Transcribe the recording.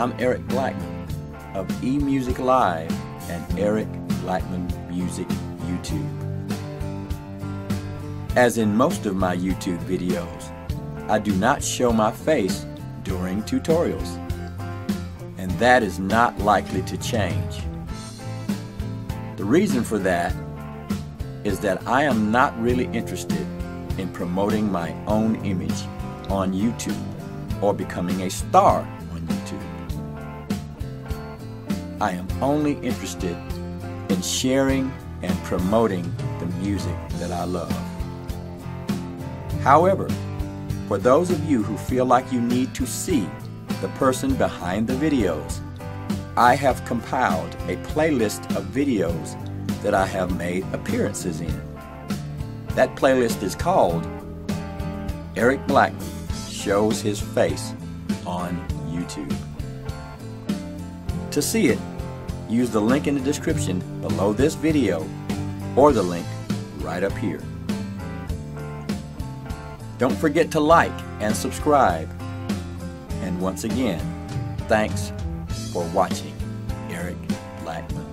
I'm Eric Blackman of eMusic Live and Eric Blackman Music YouTube. As in most of my YouTube videos, I do not show my face during tutorials, and that is not likely to change. The reason for that is that I am not really interested in promoting my own image on YouTube or becoming a star on YouTube. I am only interested in sharing and promoting the music that I love. However, for those of you who feel like you need to see the person behind the videos, I have compiled a playlist of videos that I have made appearances in. That playlist is called Eric Blackman Shows His Face on YouTube. To see it, use the link in the description below this video or the link right up here. Don't forget to like and subscribe. And once again, thanks for watching Eric Blackman.